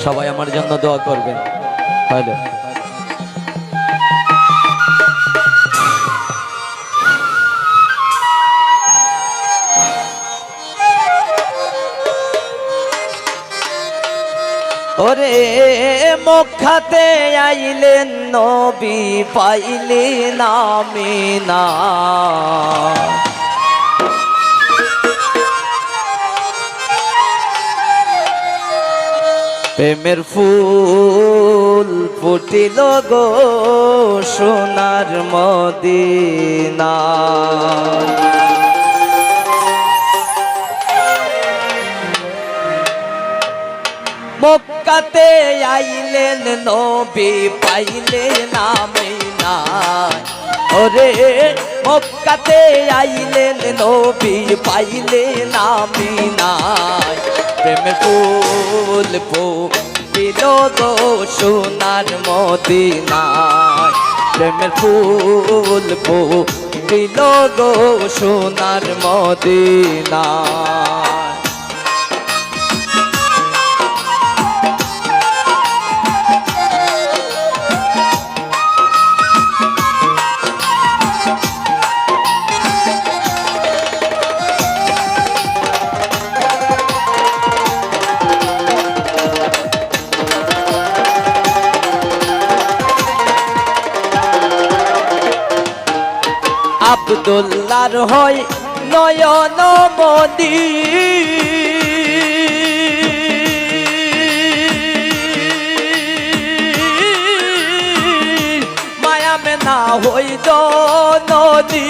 সবাই আমার জন্য দোয়া করবেন। হ্যালো ওরে মক্কাতে আইলেন নবী পাইলেন আমিনা, প্রেমের ফুল ফুটিল গো সোনার মদিনা। মক্কাতে আইলেন নবী পাইলেন আমিনা, ওরে মক্কাতে আইলেন নবী পাইলেন আমিনা, প্রেমের ফুল ফুটিল গো সোনার মদিনায়, প্রেমের ফুল ফুটিল গো সোনার মদিনায়। আব্দুল্লাহর হয় নয়ন মনি, মায়া মেনা হই জননী,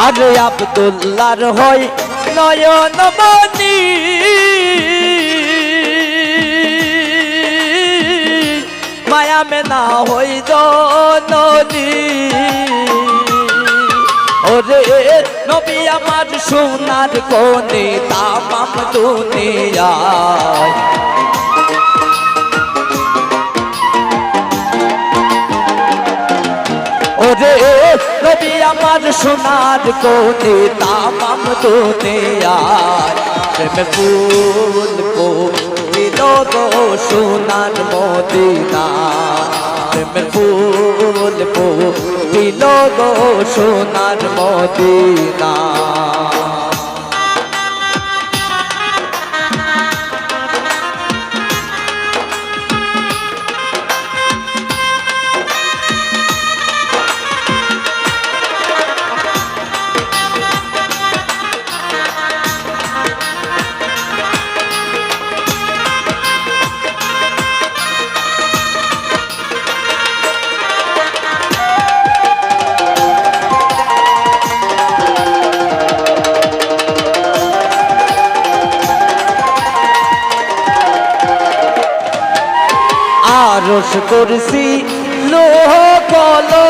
আরে আব্দুল্লাহর হয় নয়ন মনি, মায়া মেনা হই জননী, ওরে নবী আমার সোনার কোনে তামাম দুনিয়ায়, ওরে নবী আমার সোনার কোনে তামাম দুনিয়ায়, প্রেমের ফুল ফুটিল গো সোনার মদিনা, প্রেমের ফুল ফুটিল গো সোনার মদিনা। আরশ কুরসি লোহ কলম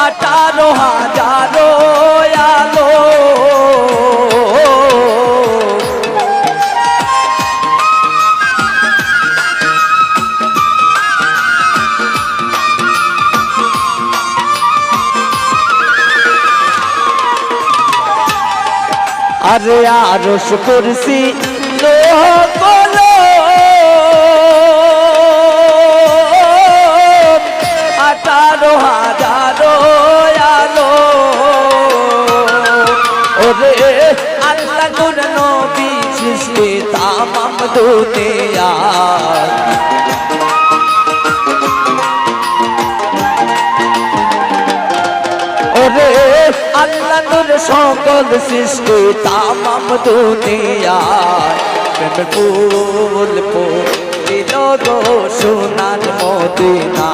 18,000 আলো, আরে আরশ কুরসি লোহ কলম 18,000 আলো, ওরে আল্লাহ নূর নবী সৃষ্টি তামাম দুনিয়ায়, ওরে আল্লাহ নূর সকল সৃষ্টি তামাম দুনিয়ায়, প্রেমের ফুল ফুটিল গো সোনার মদিনা,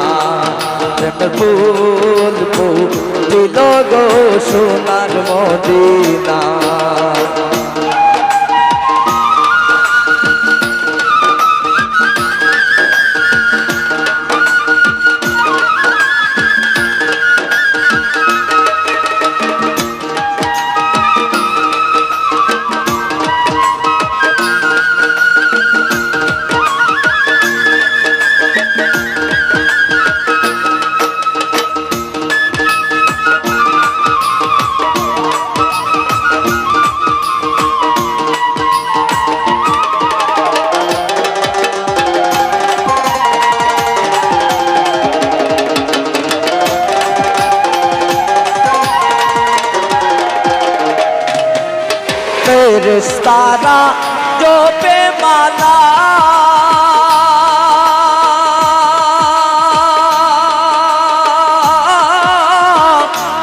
প্রেমের ফুল ফুটিল গো সোনার মদিনা। ফেরেশতারা জপে মালা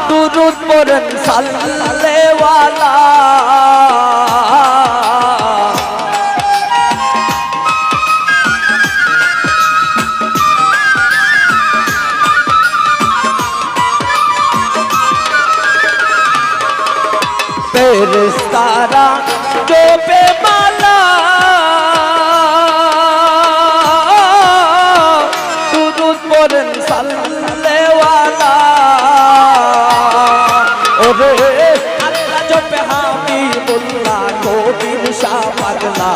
দুরূদ পড়েন সাল্লেওয়ালা ফেরেশতারা জপে মালা দুরূদ পড়েন সাল্লেওয়ালা ওরে আল্লাহ জপে হাবিবুল্লাহ কবির শাহ পাগলা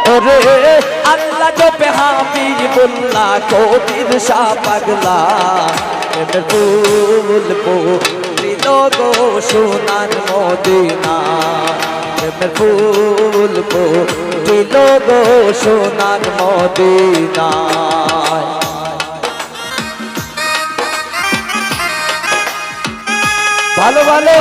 ওরে আল্লাহ জপে হাবিবুল্লাহ কবির শাহ পাগলা প্রেমের ফুল ফুটিল গো সোনার মদিনা প্রেমের ফুল ফুটিল গো সোনার মদিনা ভালো ভালো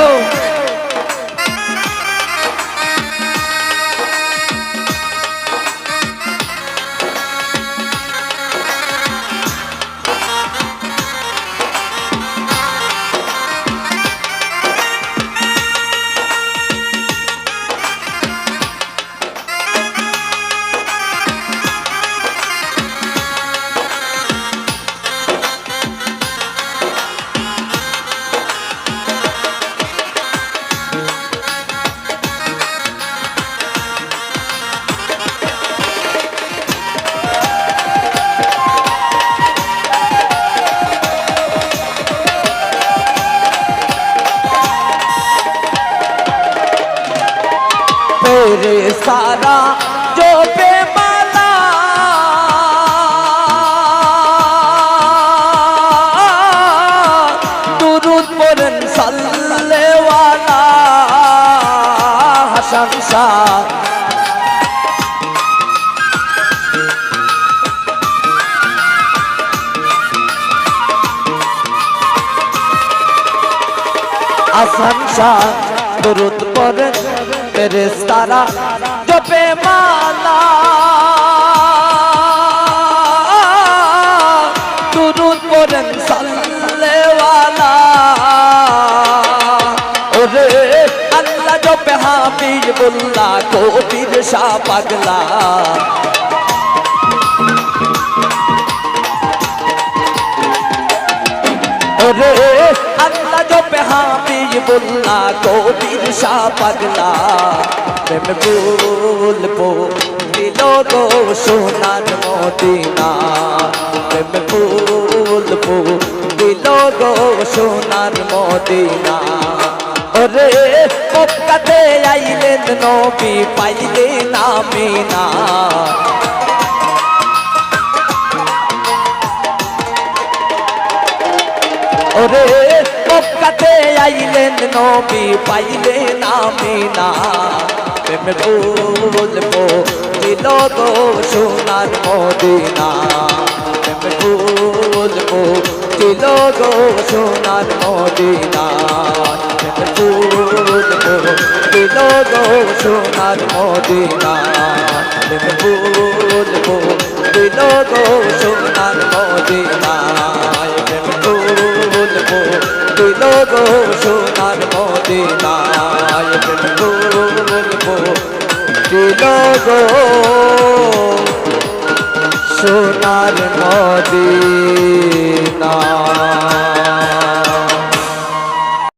ফেরেশতারা জপে মালা দুরূদ পড়েন সাল্লেওয়ালা হাসান শাহ হাসান শাহ দুরূদ পড়েন ফেরেশতারা জপে মালা দুরূদ পড়েন সাল্লেওয়ালা ওরে আল্লাহ জপে হাবিবুল্লাহ কবির শাহ পাগলা ওরে আল্লাহ জপে হাবিবুল্লাহ কবির শাহ পাগলা প্রেম ফুল ফুটিল গো সোনার মদিনা প্রেম ফুল ফুটিল গো সোনার মদিনা ওরে মক্কাতে আইলেন নবী পাইলেন আমিনা ওরে মক্কাতে আইলেন নবী পাইলেন আমিনা প্রেম ফুল ফুটিল গো সোনার মদিনা প্রেম ফুল ফুটিল গো সোনার মদিনা প্রেম ফুল ফুটিল গো সোনার মদিনা প্রেম ফুল ফুটিল গো সোনার মদিনা প্রেম ফুল ফুটিল গো সোনার মদিনা প্রেম ফুল ফুটিল গো সোনার মদিনা